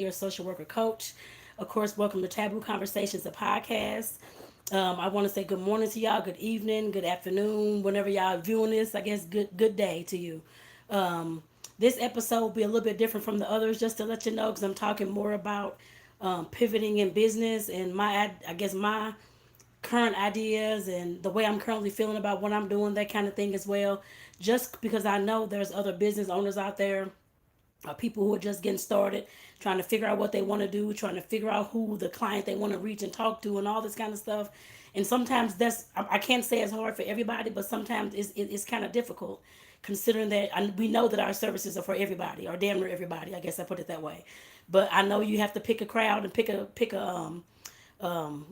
your social worker coach. Of course, welcome to Taboo Conversations, the podcast. I want to say good morning to y'all, good evening, good afternoon, whenever y'all viewing this. I guess good day to you. Um, this episode will be a little bit different from the others, just to let you know, because I'm talking more about pivoting in business and I guess my current ideas and the way I'm currently feeling about what I'm doing, that kind of thing as well. Just because I know there's other business owners out there, people who are just getting started, trying to figure out what they want to do, trying to figure out who the client they want to reach and talk to, and all this kind of stuff. And sometimes I can't say it's hard for everybody, but sometimes it's kind of difficult, considering that we know that our services are for everybody, or damn near everybody. I guess I put it that way. But I know you have to pick a crowd and pick a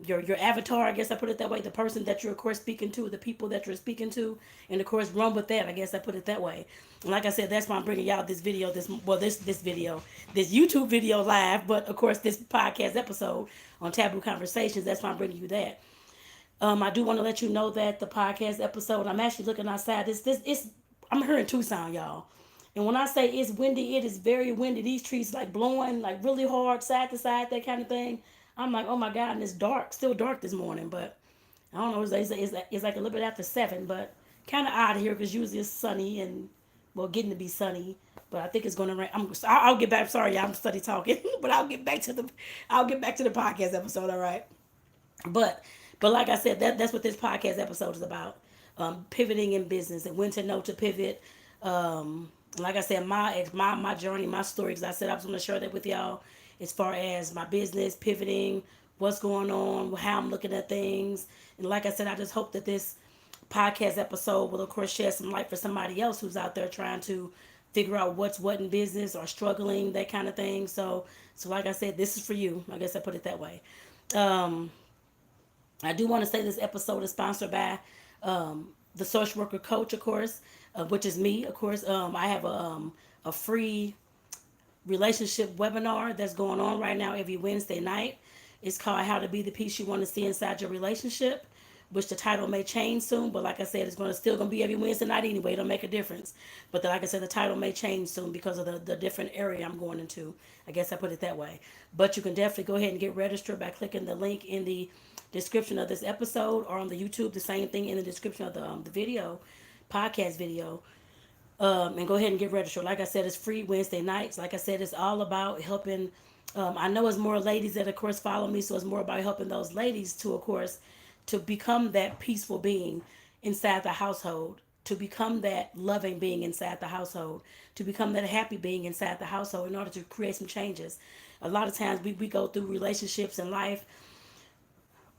your avatar, I guess I put it that way, the person that you're of course speaking to, the people that you're speaking to, and of course run with that, I guess I put it that way. And like I said, that's why I'm bringing y'all this video, this YouTube video live, but of course this podcast episode on Taboo Conversations, that's why I'm bringing you that. I do want to let you know that the podcast episode, I'm actually looking outside. I'm here in Tucson, y'all. And when I say it's windy, it is very windy. These trees like blowing like really hard, side to side, that kind of thing. I'm like, oh my God, and it's dark, still dark this morning. But I don't know, it's like a little bit after 7, but kind of odd here because usually it's sunny and, well, getting to be sunny. But I think it's going to rain. I'll get back. Sorry, y'all, I'm study talking, but I'll get back to the podcast episode. All right. But but like I said, that's what this podcast episode is about. Pivoting in business and when to know to pivot. Like I said, my journey, my story. Because I said I was going to share that with y'all, as far as my business pivoting, what's going on, how I'm looking at things, and like I said, I just hope that this podcast episode will of course shed some light for somebody else who's out there trying to figure out what's what in business or struggling, that kind of thing. So like I said, this is for you. I guess I put it that way. Um, I do want to say this episode is sponsored by the social worker coach, of course, which is me, of course. I have a free relationship webinar that's going on right now every Wednesday night. It's called How to Be the Peace You Want to See Inside Your Relationship, which the title may change soon, but like I said, it's still gonna be every Wednesday night anyway. It don't make a difference. But like I said, the title may change soon because of the different area I'm going into. I guess I put it that way. But you can definitely go ahead and get registered by clicking the link in the description of this episode, or on the YouTube, the same thing in the description of the video, podcast video. And go ahead and get registered. Like I said, it's free Wednesday nights. Like I said, it's all about helping. I know it's more ladies that, of course, follow me, so it's more about helping those ladies to, of course, to become that peaceful being inside the household, to become that loving being inside the household, to become that happy being inside the household in order to create some changes. A lot of times we go through relationships in life,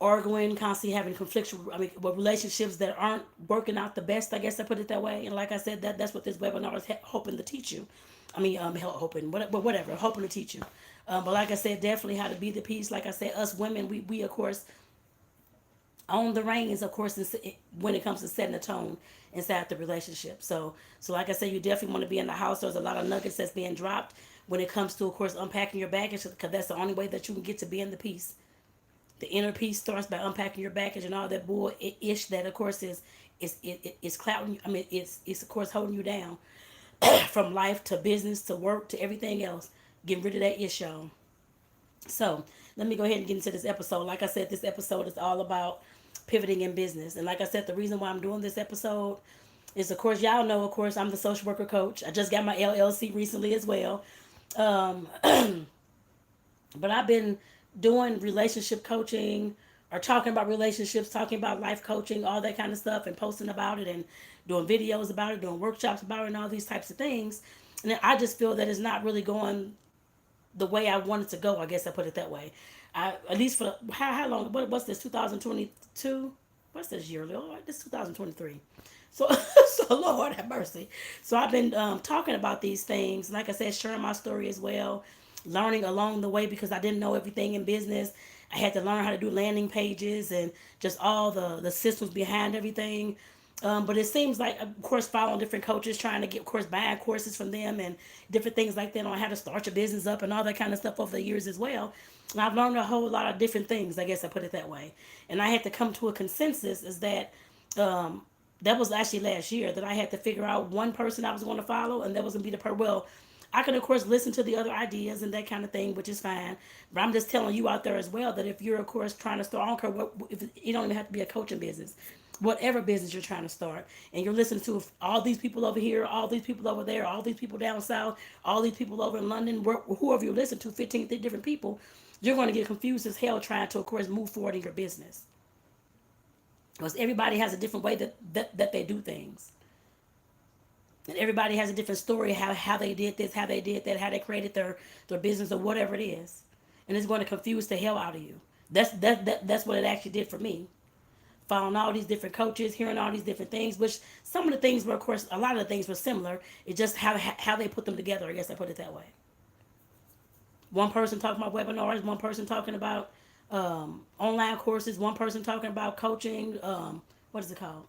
arguing, constantly having conflicts. With relationships that aren't working out the best. I guess I put it that way. And like I said, that's what this webinar is hoping to teach you. Hoping, whatever, hoping to teach you. But like I said, definitely how to be the peace. Like I said, us women, we of course own the reins, of course, when it comes to setting the tone inside the relationship. So like I said, you definitely want to be in the house. There's a lot of nuggets that's being dropped when it comes to, of course, unpacking your baggage, because that's the only way that you can get to be in the peace. The inner peace starts by unpacking your baggage and all that bull ish that of course is clouding you. It's of course holding you down from life to business to work to everything else. Getting rid of that ish, y'all. So let me go ahead and get into this episode. Like I said, this episode is all about pivoting in business. And like I said, the reason why I'm doing this episode is, of course, y'all know, of course, I'm the social worker coach. I just got my LLC recently as well. Um, but I've been doing relationship coaching, or talking about relationships, talking about life coaching, all that kind of stuff, and posting about it and doing videos about it, doing workshops about it, and all these types of things. And I just feel that it's not really going the way I wanted to go. I guess I put it that way. At least for how long? What's this? 2022? What's this year? Lord, this 2023. So so Lord have mercy. So I've been talking about these things. Like I said, sharing my story as well, learning along the way, because I didn't know everything in business. I had to learn how to do landing pages and just all the systems behind everything. But it seems like, of course, following different coaches, trying to get, of course, buying courses from them and different things like that on how to start your business up and all that kind of stuff over the years as well. And I've learned a whole lot of different things, I guess I put it that way. And I had to come to a consensus is that that was actually last year, that I had to figure out one person I was going to follow, and that was going to be the well, I can, of course, listen to the other ideas and that kind of thing, which is fine. But I'm just telling you out there as well that if you're, of course, trying to start, I don't care what, if you don't even have to be a coaching business, whatever business you're trying to start, and you're listening to all these people over here, all these people over there, all these people down south, all these people over in London, whoever you listen to, 15 different people, you're going to get confused as hell trying to, of course, move forward in your business. Because everybody has a different way that they do things. And everybody has a different story how they did this, how they did that, how they created their business or whatever it is. And it's going to confuse the hell out of you. That's what it actually did for me. Following all these different coaches, hearing all these different things, which some of the things were, of course, a lot of the things were similar. It's just how they put them together. I guess I put it that way. One person talking about webinars, one person talking about online courses, one person talking about coaching. What is it called?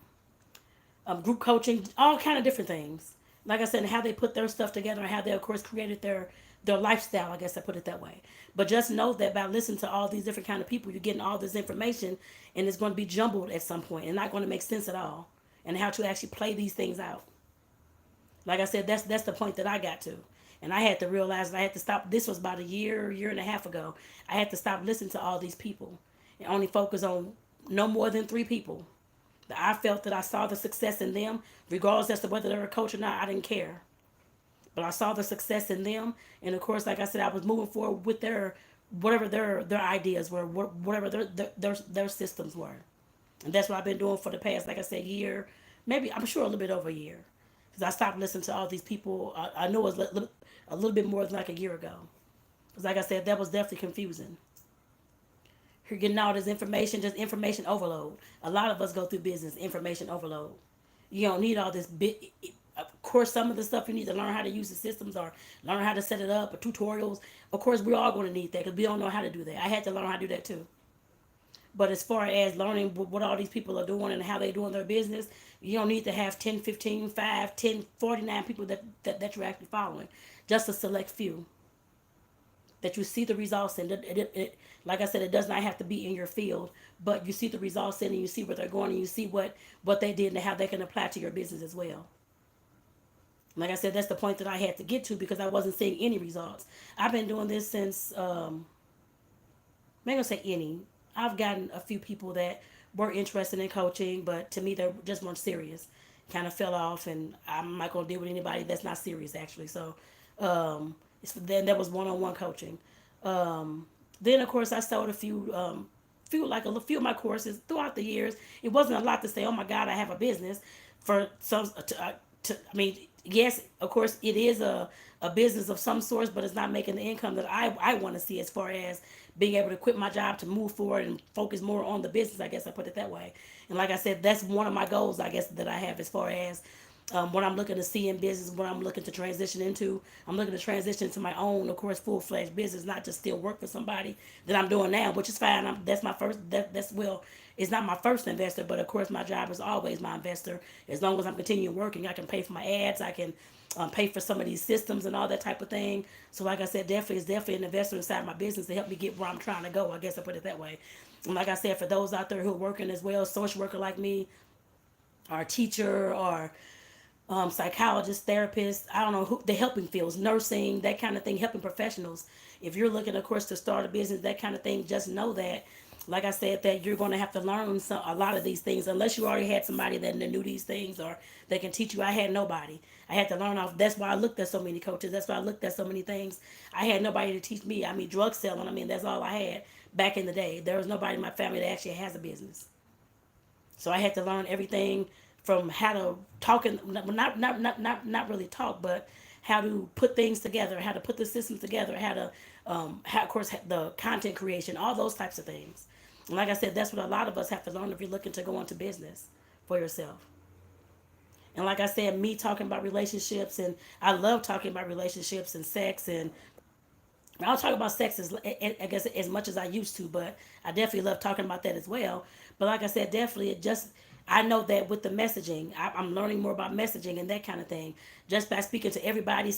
Group coaching, all kind of different things. Like I said, how they put their stuff together and how they, of course, created their lifestyle. I guess I put it that way. But just know that by listening to all these different kind of people, you're getting all this information, and it's going to be jumbled at some point and not going to make sense at all. And how to actually play these things out. Like I said, that's the point that I got to. And I had to realize that I had to stop. This was about a year and a half ago. I had to stop listening to all these people and only focus on no more than 3 people. That I felt that I saw the success in them, regardless as to whether they're a coach or not. I didn't care. But I saw the success in them. And of course, like I said, I was moving forward with whatever their ideas were, whatever their systems were. And that's what I've been doing for the past, like I said, year, maybe, I'm sure a little bit over a year. Because I stopped listening to all these people. I know it was a little bit more than like a year ago. Because like I said, that was definitely confusing. You're getting all this information, just information overload. A lot of us go through business, information overload. You don't need all this bit. Of course, some of the stuff you need to learn how to use the systems or learn how to set it up or tutorials. Of course, we're all going to need that because we don't know how to do that. I had to learn how to do that too. But as far as learning what all these people are doing and how they're doing their business, you don't need to have 10, 15, 5, 10, 49 people that you're actually following. Just a select few that you see the results in. Like I said, it does not have to be in your field, but you see the results in and you see where they're going and you see what they did and how they can apply to your business as well. Like I said, that's the point that I had to get to because I wasn't seeing any results. I've been doing this since, I'm not going to say any. I've gotten a few people that were interested in coaching, but to me, they just weren't serious. Kind of fell off, and I'm not going to deal with anybody that's not serious, actually. So, then there was one-on-one coaching. Then, of course, I sold a few a few of my courses throughout the years. It wasn't a lot to say, oh my God, I have a business. For some, I mean, yes, of course, it is a business of some sort, but it's not making the income that I want to see as far as being able to quit my job to move forward and focus more on the business. I guess I put it that way. And like I said, that's one of my goals, I guess, that I have as far as what I'm looking to see in business, what I'm looking to transition into. I'm looking to transition into my own, of course, full-fledged business, not just still work for somebody that I'm doing now, which is fine. That's my first, that's well, it's not my first investor, but of course my job is always my investor. As long as I'm continuing working, I can pay for my ads, I can pay for some of these systems and all that type of thing. So like I said, it's definitely an investor inside my business to help me get where I'm trying to go. I guess I put it that way. And like I said, for those out there who are working as well, social worker like me, or a teacher, or psychologists, therapists, I don't know, who the helping fields, nursing, that kind of thing, helping professionals. If you're looking, of course, to start a business, that kind of thing, just know that, like I said, that you're going to have to learn a lot of these things unless you already had somebody that knew these things or that can teach you. I had nobody. I had to learn off. That's why I looked at so many coaches. That's why I looked at so many things. I had nobody to teach me. I mean, drug selling, that's all I had back in the day. There was nobody in my family that actually has a business. So I had to learn everything from how to talk and not really talk, but how to put things together, how to put the systems together, how to how, of course, the content creation, all those types of things. And like I said, that's what a lot of us have to learn if you're looking to go into business for yourself. And like I said, me talking about relationships, and I love talking about relationships and sex, and I don't talk about sex as I guess as much as I used to, but I definitely love talking about that as well. But like I said, definitely it just I know that with the messaging, I'm learning more about messaging and that kind of thing. Just by speaking to anybody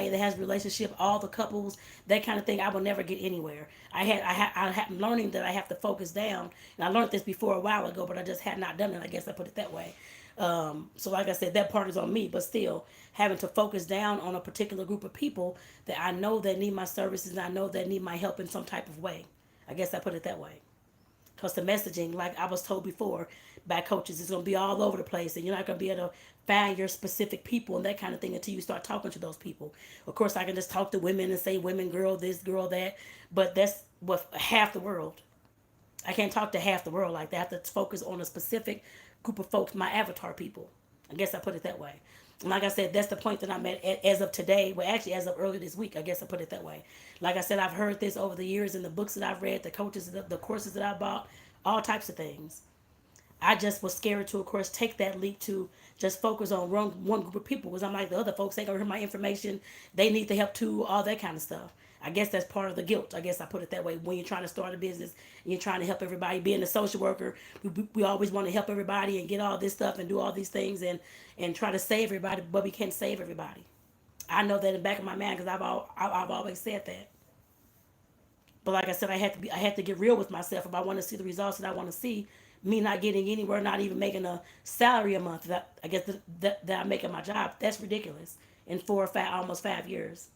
that has a relationship, all the couples, that kind of thing, I will never get anywhere. I'm learning that I have to focus down, and I learned this before a while ago, but I just had not done it. I guess I put it that way. So like I said, that part is on me, but still having to focus down on a particular group of people that I know that need my services and I know that need my help in some type of way. I guess I put it that way. Because the messaging, like I was told before by coaches, is going to be all over the place, and you're not going to be able to find your specific people and that kind of thing until you start talking to those people. Of course, I can just talk to women and say, women, girl, this, girl, that, but that's what half the world. I can't talk to half the world like that. I have to focus on a specific group of folks, my avatar people. I guess I put it that way. And like I said, that's the point that I'm at as of today. Well, actually, as of earlier this week, I guess I put it that way. Like I said, I've heard this over the years in the books that I've read, the coaches, the courses that I bought, all types of things. I just was scared to, of course, take that leap to just focus on one group of people because I'm like, the other folks ain't gonna hear my information. They need the help too, all that kind of stuff. I guess that's part of the guilt. I guess I put it that way. When you're trying to start a business and you're trying to help everybody, being a social worker, we always want to help everybody and get all this stuff and do all these things and try to save everybody, but we can't save everybody. I know that in the back of my mind because I've always said that. But like I said, I had to get real with myself if I want to see the results that I want to see. Me not getting anywhere, not even making a salary a month that I guess that I make at my job. That's ridiculous. In 4 or 5, almost 5 years.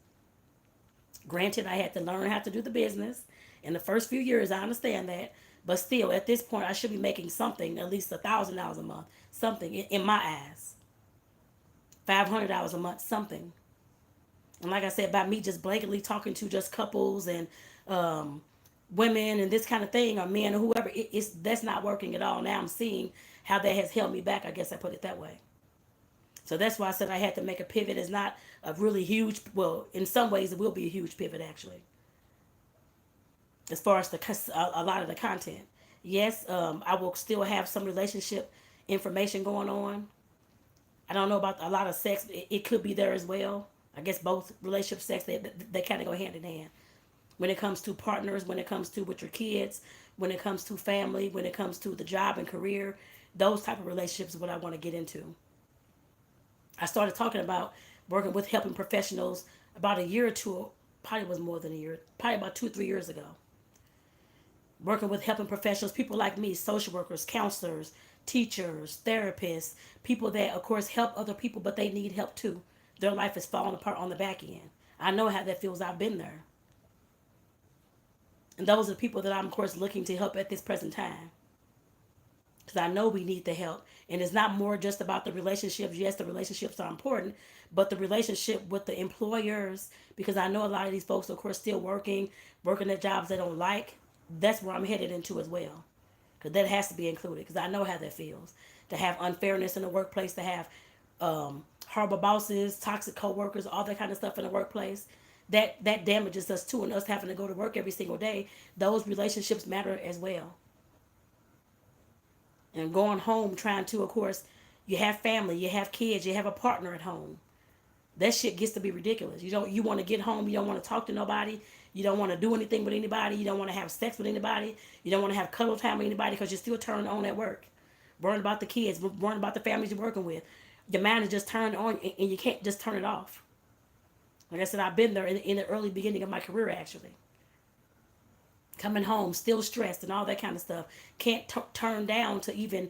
Granted, I had to learn how to do the business. In the first few years, I understand that. But still, at this point, I should be making something, at least $1,000 a month, something in my eyes. $500 a month, something. And like I said, by me just blankly talking to just couples and um, women and this kind of thing, or men or whoever, it's that's not working at all. Now I'm seeing how that has held me back. I guess I put it that way. So that's why I said I had to make a pivot. It's not a really huge, well, in some ways it will be a huge pivot actually, as far as a lot of the content. Yes, I will still have some relationship information going on. I don't know about a lot of sex. It could be there as well. I guess both relationship sex, they kind of go hand in hand. When it comes to partners, when it comes to with your kids, when it comes to family, when it comes to the job and career, those type of relationships is what I want to get into. I started talking about working with helping professionals about a year or two, probably was more than a year, probably about 2 or 3 years ago. Working with helping professionals, people like me, social workers, counselors, teachers, therapists, people that, of course, help other people, but they need help too. Their life is falling apart on the back end. I know how that feels. I've been there. And those are the people that I'm, of course, looking to help at this present time. Because I know we need the help. And it's not more just about the relationships. Yes, the relationships are important, but the relationship with the employers, because I know a lot of these folks, of course, still working at jobs they don't like. That's where I'm headed into as well. Because that has to be included. Because I know how that feels. To have unfairness in the workplace, to have horrible bosses, toxic coworkers, all that kind of stuff in the workplace. That damages us too, and us having to go to work every single day. Those relationships matter as well. And going home trying to, of course, you have family, you have kids, you have a partner at home. That shit gets to be ridiculous. You want to get home, you don't want to talk to nobody, you don't want to do anything with anybody, you don't want to have sex with anybody, you don't want to have cuddle time with anybody because you're still turned on at work. Worrying about the kids, worrying about the families you're working with. Your mind is just turned on and you can't just turn it off. Like I said, I've been there in the early beginning of my career actually. Coming home, still stressed and all that kind of stuff. Can't turn down to even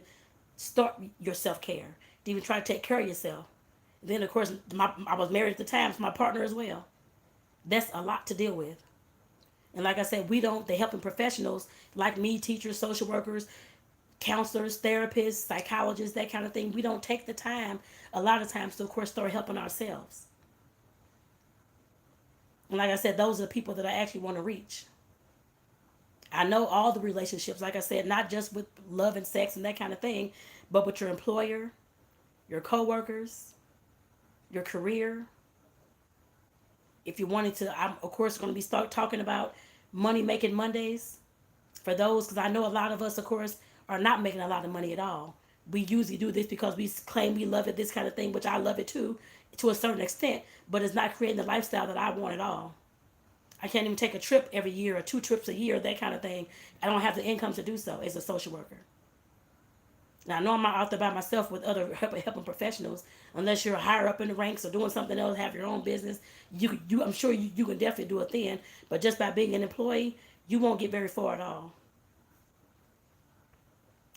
start your self care, to even try to take care of yourself. Then, of course, I was married at the time, so my partner as well. That's a lot to deal with. And like I said, the helping professionals like me, teachers, social workers, counselors, therapists, psychologists, that kind of thing, we don't take the time, a lot of times, to, of course, start helping ourselves. And like I said, those are the people that I actually want to reach. I know all the relationships, like I said, not just with love and sex and that kind of thing, but with your employer, your coworkers, your career. If you wanted to, I'm of course going to be start talking about money making Mondays for those, because I know a lot of us, of course, are not making a lot of money at all. We usually do this because we claim we love it, this kind of thing, which I love it too, to a certain extent, but it's not creating the lifestyle that I want at all. I can't even take a trip every year or 2 trips a year, that kind of thing. I don't have the income to do so as a social worker. Now, I know I'm not out there by myself with other helping professionals, unless you're higher up in the ranks or doing something else, have your own business. I'm sure you can definitely do it then, but just by being an employee, you won't get very far at all.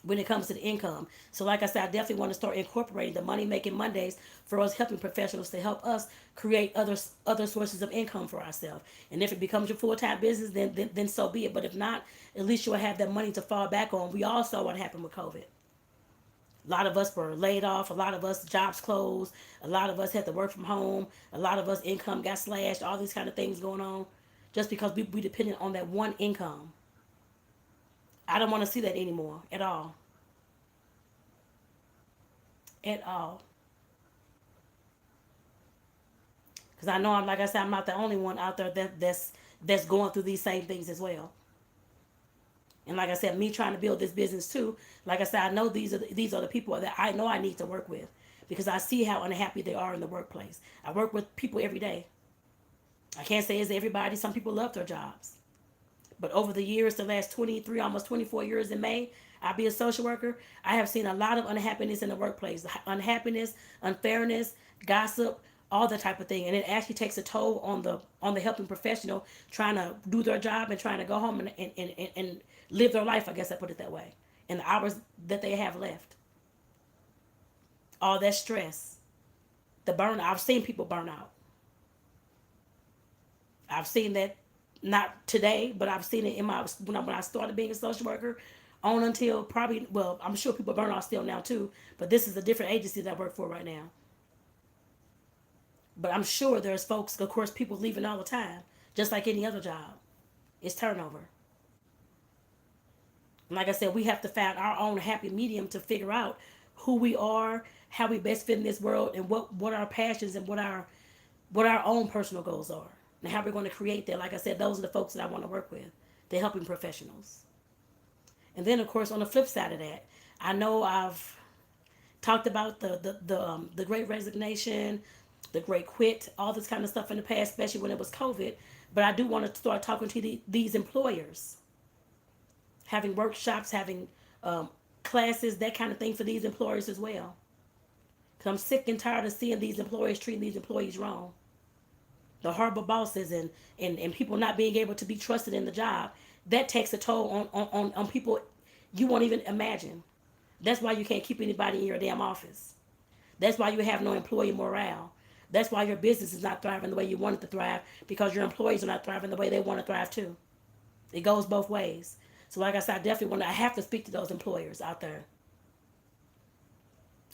when it comes to the income. So like I said, I definitely want to start incorporating the money making Mondays for us helping professionals to help us create other sources of income for ourselves. And if it becomes your full-time business, then so be it. But if not, at least you'll have that money to fall back on. We all saw what happened with COVID. A lot of us were laid off. A lot of us jobs closed. A lot of us had to work from home. A lot of us income got slashed. All these kind of things going on, just because we depended on that one income. I don't want to see that anymore at all. At all. Because I know I'm, like I said, I'm not the only one out there that's going through these same things as well. And like I said, me trying to build this business too. Like I said, I know these are the people that I know I need to work with, because I see how unhappy they are in the workplace. I work with people every day. I can't say it's everybody. Some people love their jobs. But over the years, the last 23, almost 24 years in May, I be a social worker. I have seen a lot of unhappiness in the workplace, unhappiness, unfairness, gossip, all that type of thing, and it actually takes a toll on the helping professional trying to do their job and trying to go home and live their life. I guess I put it that way. In the hours that they have left, all that stress, the burn. I've seen people burn out. I've seen that, not today, but I've seen it in my when I started being a social worker, on until probably, well, I'm sure people burn out still now too. But this is a different agency that I work for right now. But I'm sure there's folks, of course, people leaving all the time, just like any other job. It's turnover. And like I said, we have to find our own happy medium to figure out who we are, how we best fit in this world, and what our passions and what our own personal goals are, and how we're going to create that. Like I said, those are the folks that I want to work with, the helping professionals. And then, of course, on the flip side of that, I know I've talked about the Great Resignation, the Great Quit, all this kind of stuff in the past, especially when it was COVID. But I do want to start talking to these employers, having workshops, having classes, that kind of thing for these employers as well. Because I'm sick and tired of seeing these employers treating these employees wrong. The horrible bosses and people not being able to be trusted in the job. That takes a toll on people you won't even imagine. That's why you can't keep anybody in your damn office. That's why you have no employee morale. That's why your business is not thriving the way you want it to thrive, because your employees are not thriving the way they want to thrive too. It goes both ways. So like I said, I have to speak to those employers out there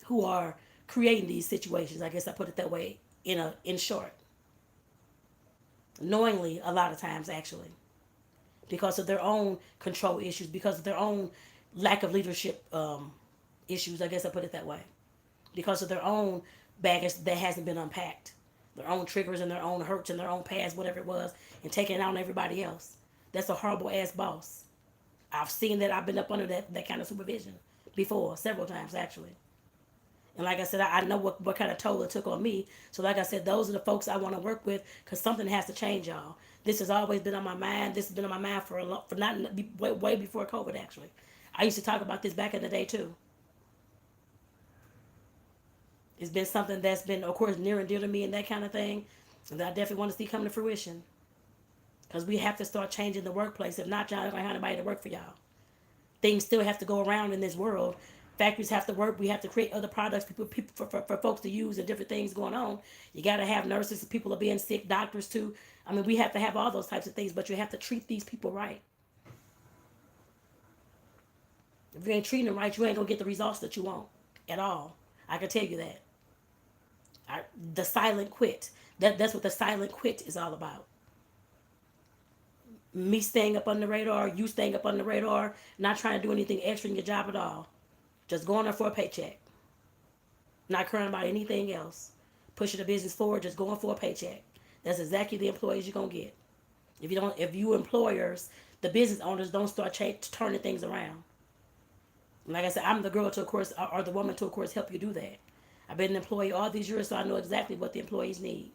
who are creating these situations. I guess I put it that way, in short. Knowingly, a lot of times, actually, because of their own control issues, because of their own lack of leadership issues. I guess I put it that way. Because of their own baggage that hasn't been unpacked, their own triggers and their own hurts and their own past, whatever it was, and taking it out on everybody else. That's a horrible ass boss. I've seen that. I've been up under that kind of supervision before, several times actually. And like I said, I know what kind of toll it took on me. So like I said, those are the folks I want to work with, because something has to change, y'all. This has always been on my mind. This has been on my mind for not way before COVID actually. I used to talk about this back in the day too. It's been something that's been, of course, near and dear to me and that kind of thing, and that I definitely want to see come to fruition. Because we have to start changing the workplace. If not, y'all ain't gonna have anybody to work for y'all. Things still have to go around in this world. Factories have to work. We have to create other products for folks to use, and different things going on. You got to have nurses. People are being sick. Doctors too. I mean, we have to have all those types of things, but you have to treat these people right. If you ain't treating them right, you ain't gonna get the results that you want at all. I can tell you that. The silent quit. That's what the silent quit is all about. Me staying up on the radar, you staying up on the radar, not trying to do anything extra in your job at all. Just going there for a paycheck. Not caring about anything else. Pushing the business forward, just going for a paycheck. That's exactly the employees you're gonna get. If you employers, the business owners don't start turning things around. And like I said, I'm the girl to, of course, or the woman to, of course, help you do that. I've been an employee all these years, so I know exactly what the employees need.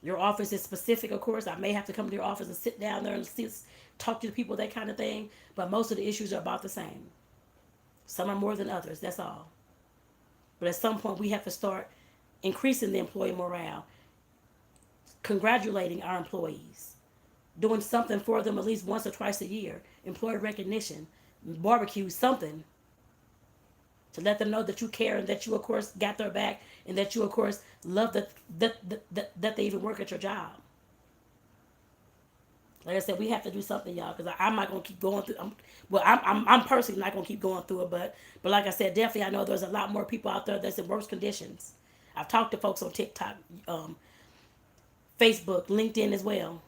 Your office is specific, of course. I may have to come to your office and sit down there and talk to the people, that kind of thing. But most of the issues are about the same. Some are more than others, that's all. But at some point, we have to start increasing the employee morale, congratulating our employees, doing something for them at least once or twice a year, employee recognition, barbecue, something to let them know that you care and that you, of course, got their back and that you, of course, love that they even work at your job. Like I said, we have to do something, y'all, because I'm not gonna keep going through. I'm personally not gonna keep going through it, but like I said, definitely I know there's a lot more people out there that's in worse conditions. I've talked to folks on TikTok, Facebook, LinkedIn as well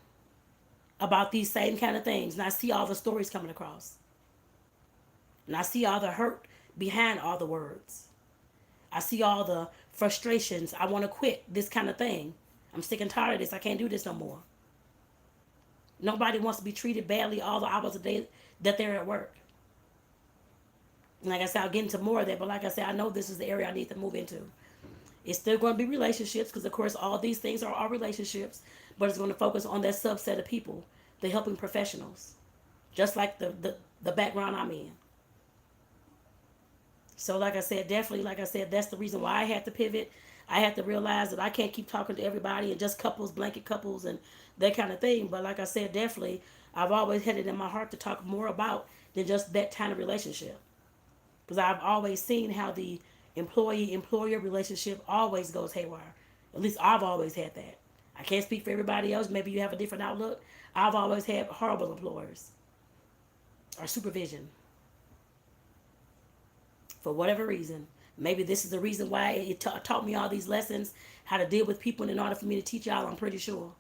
about these same kind of things, and I see all the stories coming across, and I see all the hurt behind all the words. I see all the frustrations. I want to quit this kind of thing. I'm sick and tired of this. I can't do this no more. Nobody wants to be treated badly all the hours a day that they're at work. And like I said, I'll get into more of that, but like I said, I know this is the area I need to move into. It's still going to be relationships because, of course, all these things are all relationships, but it's going to focus on that subset of people, the helping professionals, just like the background I'm in. So, like I said, definitely, like I said, that's the reason why I had to pivot. I had to realize that I can't keep talking to everybody and just couples, blanket couples, and that kind of thing. But like I said, definitely, I've always had it in my heart to talk more about than just that kind of relationship. Because I've always seen how the employee-employer relationship always goes haywire. At least I've always had that. I can't speak for everybody else. Maybe you have a different outlook. I've always had horrible employers or supervision. For whatever reason. Maybe this is the reason why it taught me all these lessons, how to deal with people, and in order for me to teach y'all, I'm pretty sure.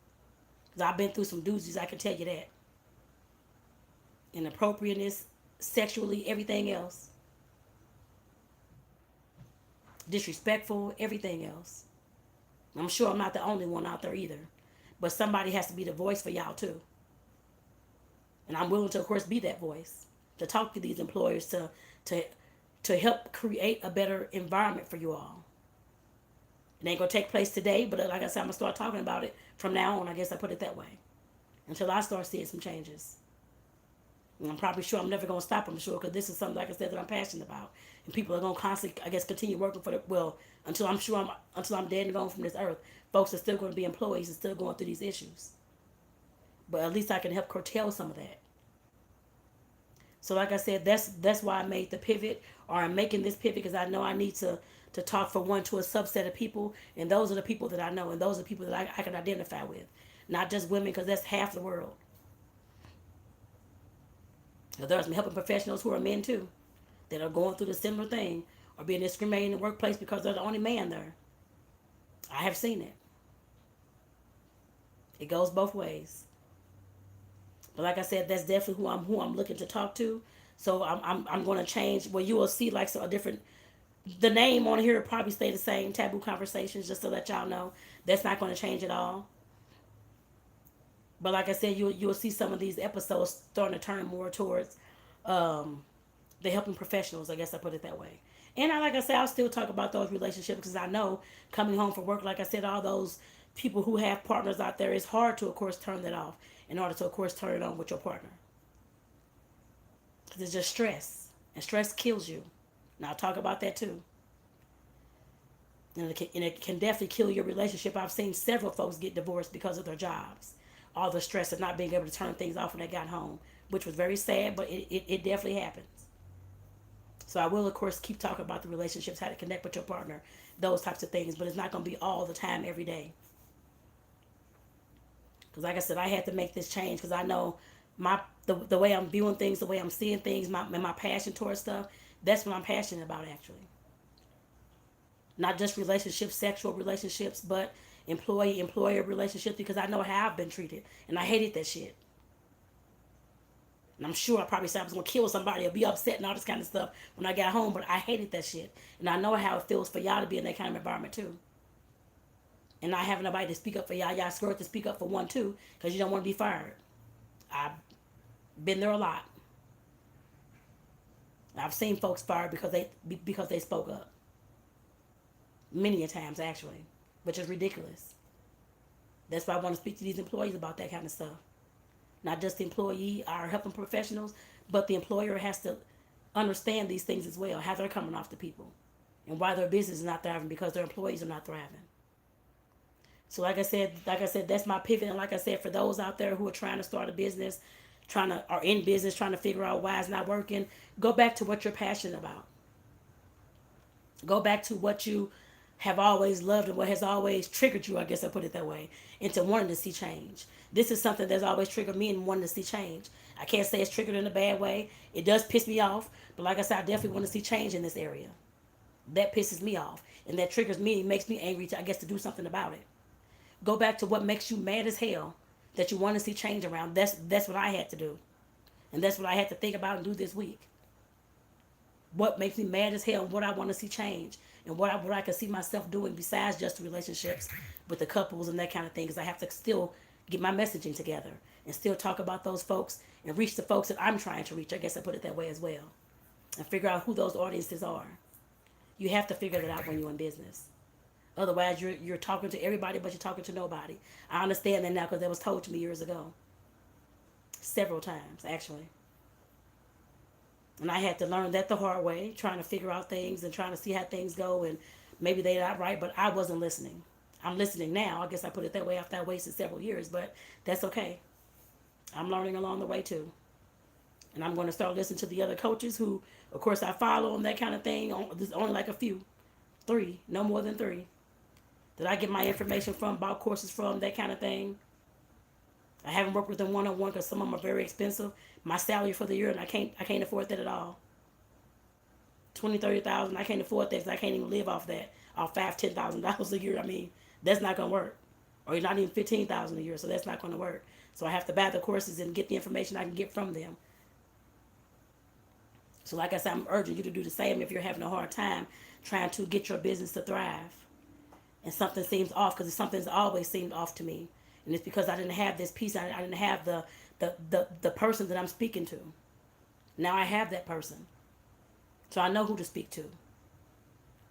Because I've been through some doozies, I can tell you that. Inappropriateness, sexually, everything else. Disrespectful, everything else. I'm sure I'm not the only one out there either. But somebody has to be the voice for y'all too. And I'm willing to, of course, be that voice. To talk to these employers to help create a better environment for you all. It ain't gonna take place today, but like I said, I'm gonna start talking about it from now on. I guess I put it that way, until I start seeing some changes. And I'm probably sure I'm never gonna stop. I'm sure because this is something, like I said, that I'm passionate about, and people are gonna constantly, I guess, continue working for the until I'm dead and gone from this earth. Folks are still going to be employees and still going through these issues. But at least I can help curtail some of that. So like I said, that's why I made the pivot, or I'm making this pivot because I know I need to talk for one to a subset of people, and those are the people that I know, and those are the people that I can identify with, not just women, because that's half the world. There's some helping professionals who are men too, that are going through the similar thing, or being discriminated in the workplace because they're the only man there. I have seen it. It goes both ways. But like I said, that's definitely who I'm looking to talk to. So I'm going to change. Well, you will see like a different. The name on here will probably stay the same. Taboo Conversations, just to let y'all know, that's not going to change at all. But like I said, you'll see some of these episodes starting to turn more towards the helping professionals. I guess I put it that way. And like I said, I'll still talk about those relationships because I know coming home from work, like I said, all those people who have partners out there, it's hard to, of course, turn that off in order to, of course, turn it on with your partner. Because it's just stress. And stress kills you. And I'll talk about that too. And it can definitely kill your relationship. I've seen several folks get divorced because of their jobs. All the stress of not being able to turn things off when they got home, which was very sad, but it definitely happens. So I will, of course, keep talking about the relationships, how to connect with your partner, those types of things, but it's not going to be all the time, every day. Because like I said, I had to make this change because I know the way I'm viewing things, the way I'm seeing things, my passion towards stuff, that's what I'm passionate about, actually. Not just relationships, sexual relationships, but employee-employer relationships, because I know how I've been treated, and I hated that shit. And I'm sure I probably said I was going to kill somebody or be upset and all this kind of stuff when I got home, but I hated that shit. And I know how it feels for y'all to be in that kind of environment too. And not having nobody to speak up for y'all. Y'all scared to speak up for one too because you don't want to be fired. I've been there a lot. I've seen folks fired because they spoke up. Many a times, actually, which is ridiculous. That's why I want to speak to these employees about that kind of stuff. Not just the employee, our helping professionals, but the employer has to understand these things as well, how they're coming off the people, and why their business is not thriving because their employees are not thriving. So like I said, that's my pivot. And like I said, for those out there who are trying to start a business, or in business trying to figure out why it's not working, go back to what you're passionate about. Go back to what you have always loved and what has always triggered you, I guess I put it that way, into wanting to see change. This is something that's always triggered me and wanting to see change. I can't say it's triggered in a bad way. It does piss me off, but like I said, I definitely want to see change in this area. That pisses me off. And that triggers me and makes me angry, I guess, to do something about it. Go back to what makes you mad as hell that you want to see change around. That's what I had to do. And that's what I had to think about and do this week. What makes me mad as hell, what I want to see change, and what I can see myself doing besides just the relationships with the couples and that kind of thing. Because I have to still get my messaging together and still talk about those folks and reach the folks that I'm trying to reach. I guess I put it that way as well. And figure out who those audiences are. You have to figure that out when you're in business. Otherwise, you're talking to everybody, but you're talking to nobody. I understand that now because that was told to me years ago. Several times, actually. And I had to learn that the hard way, trying to figure out things and trying to see how things go. And maybe they're not right, but I wasn't listening. I'm listening now. I guess I put it that way after I wasted several years, but that's okay. I'm learning along the way too. And I'm going to start listening to the other coaches who, of course, I follow and that kind of thing. There's only like a few. 3, no more than 3. That I get my information from, bought courses from, that kind of thing. I haven't worked with them one-on-one because some of them are very expensive. My salary for the year, and I can't afford that at all. 20, 30,000, I can't afford that because I can't even live off that. Off $5,000, $10,000 a year. I mean, that's not gonna work. Or not even 15,000 a year, so that's not gonna work. So I have to buy the courses and get the information I can get from them. So like I said, I'm urging you to do the same if you're having a hard time trying to get your business to thrive. And something seems off, because something's always seemed off to me. And it's because I didn't have this piece. I didn't have the person that I'm speaking to. Now I have that person. So I know who to speak to.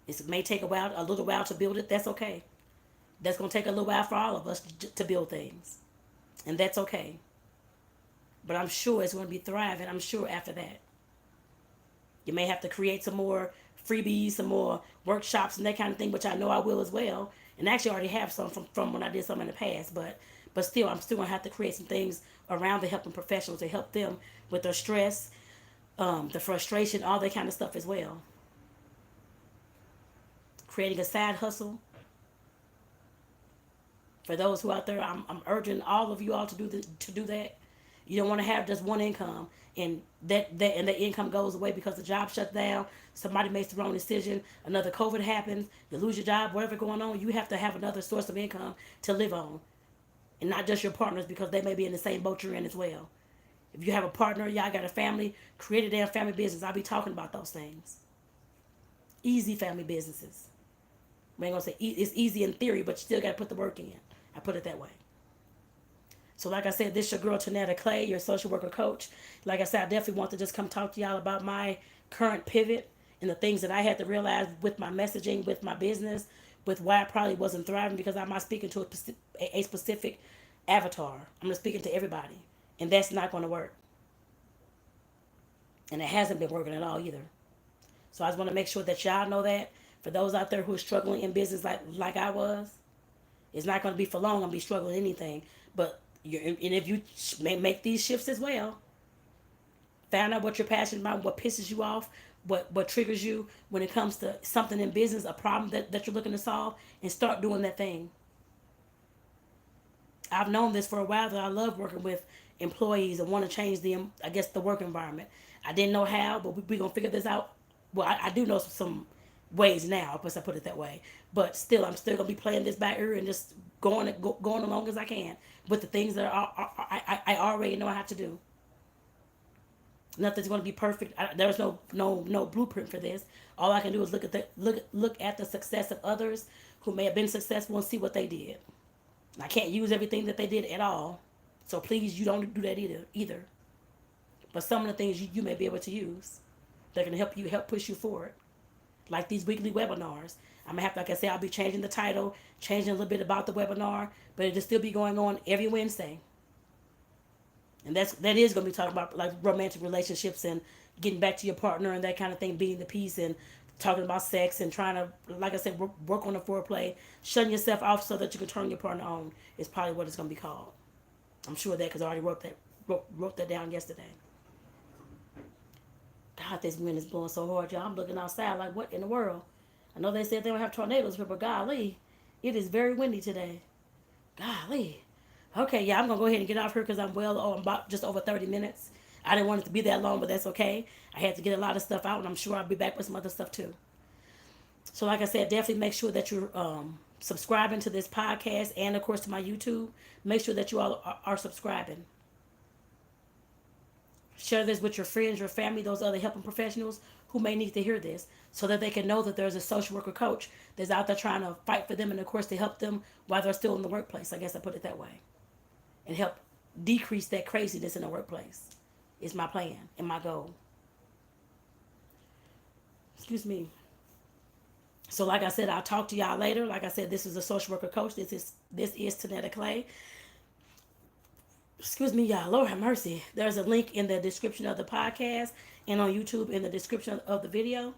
It may take a little while to build it. That's okay. That's going to take a little while for all of us to build things. And that's okay. But I'm sure it's going to be thriving. I'm sure after that. You may have to create some more freebies, some more workshops and that kind of thing, which I know I will as well. And actually I already have some from when I did some in the past. But still, I'm still going to have to create some things around the helping professionals to help them with their stress, the frustration, all that kind of stuff as well. Creating a side hustle. For those who out there, I'm urging all of you all to do that. You don't want to have just one income and that income goes away because the job shuts down, somebody makes the wrong decision, another COVID happens, you lose your job, whatever going on. You have to have another source of income to live on, and not just your partners, because they may be in the same boat you're in as well. If you have a partner, y'all got a family, create a damn family business. I'll be talking about those things. Easy family businesses. I ain't gonna say it's easy in theory, but you still got to put the work in. I put it that way. So like I said, this is your girl Tonetta Clay, your social worker coach. Like I said, I definitely want to just come talk to y'all about my current pivot and the things that I had to realize with my messaging, with my business, with why I probably wasn't thriving, because I'm not speaking to a specific avatar. I'm just speaking to everybody. And that's not going to work. And it hasn't been working at all either. So I just want to make sure that y'all know that. For those out there who are struggling in business like I was, it's not going to be for long. I'm going to be struggling anything. But and if you make these shifts as well, find out what you're passionate about, what pisses you off, what triggers you when it comes to something in business, a problem that you're looking to solve, and start doing that thing. I've known this for a while, that I love working with employees and want to change the work environment. I didn't know how, but we're going to figure this out. Well, I do know some ways now, I put it that way. But still, I'm still going to be playing this by ear and just going along as I can with the things that I already know I have to do. Nothing's going to be perfect. There's no blueprint for this. All I can do is look at the success of others who may have been successful and see what they did. I can't use everything that they did at all. So please, you don't do that either. But some of the things you may be able to use, they're going to help push you forward. Like these weekly webinars. I'm going to have to, like I said, I'll be changing the title, changing a little bit about the webinar, but it'll still be going on every Wednesday. And that is going to be talking about like romantic relationships and getting back to your partner and that kind of thing, being the peace, and talking about sex and trying to, like I said, work on the foreplay, shutting yourself off so that you can turn your partner on is probably what it's going to be called. I'm sure that because I already wrote that down yesterday. God, this wind is blowing so hard, y'all. I'm looking outside like, what in the world? I know they said they don't have tornadoes here, but golly, it is very windy today. Golly. Okay, yeah, I'm going to go ahead and get off here because I'm about just over 30 minutes. I didn't want it to be that long, but that's okay. I had to get a lot of stuff out, and I'm sure I'll be back with some other stuff too. So like I said, definitely make sure that you're subscribing to this podcast and, of course, to my YouTube. Make sure that you all are subscribing. Share this with your friends, your family, those other helping professionals who may need to hear this so that they can know that there's a social worker coach that's out there trying to fight for them and, of course, to help them while they're still in the workplace. I guess I put it that way. And help decrease that craziness in the workplace is my plan and my goal. Excuse me. So like I said, I'll talk to y'all later. Like I said, this is a social worker coach. This is Tonetta Clay. Excuse me, y'all. Lord have mercy. There's a link in the description of the podcast and on YouTube in the description of the video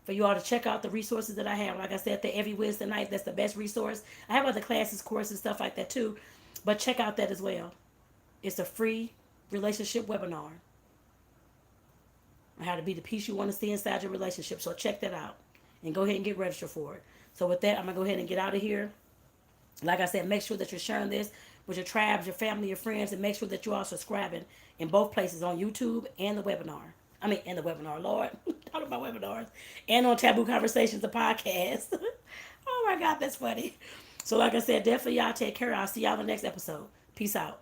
for you all to check out the resources that I have. Like I said, the every Wednesday night, that's the best resource. I have other classes, courses, stuff like that too, but check out that as well. It's a free relationship webinar on how to be the peace you want to see inside your relationship. So check that out and go ahead and get registered for it. So with that, I'm going to go ahead and get out of here. Like I said, make sure that you're sharing this with your tribes, your family, your friends, and make sure that you are subscribing in both places on YouTube and the webinar. And the webinar, Lord. Talking about webinars. And on Taboo Conversations, the podcast. Oh my God, that's funny. So like I said, definitely y'all take care. I'll see y'all in the next episode. Peace out.